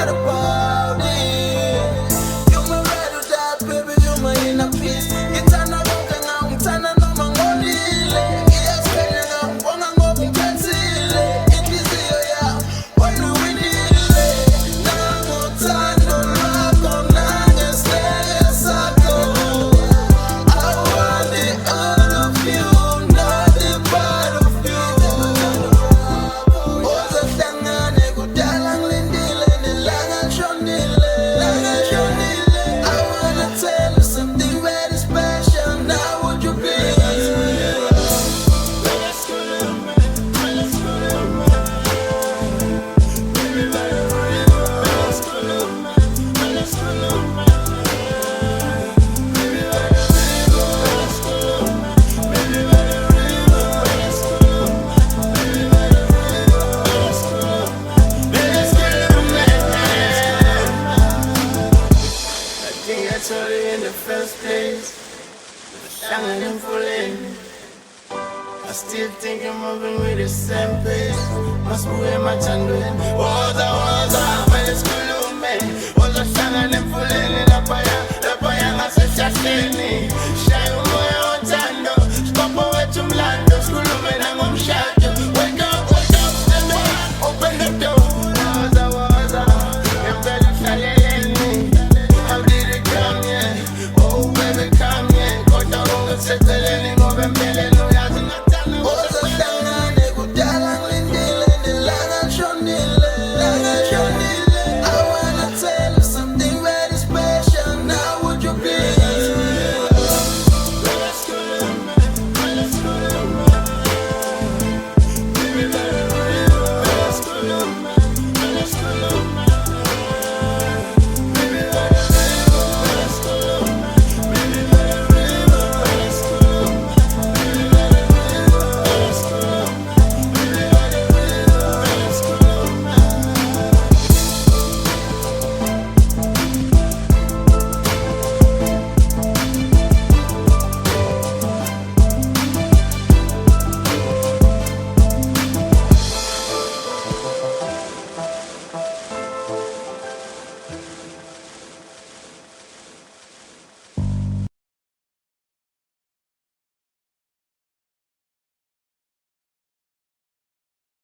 what about it? You my ride or die, baby, you my inner peace. Ngithanda konke ngawe, ngithanda noma ngonile. Ngiyaspenya ngawe, ngibonga ngoba ungithethile. Inhliziyo yami, wena uwinile. Nangothando lwakho, nangesineke sakho. I want it all of you, not a part of you. Ozohlangane kudala ngilindile, nilanga lishonile. I wanna tell you something very special. Now would you please? I told you in the first place, shining fully. I still think I'm moving with the same pace. Must be where my tongue doing. Waza, when it's cool, man. Was a shining fully. La paya, I said,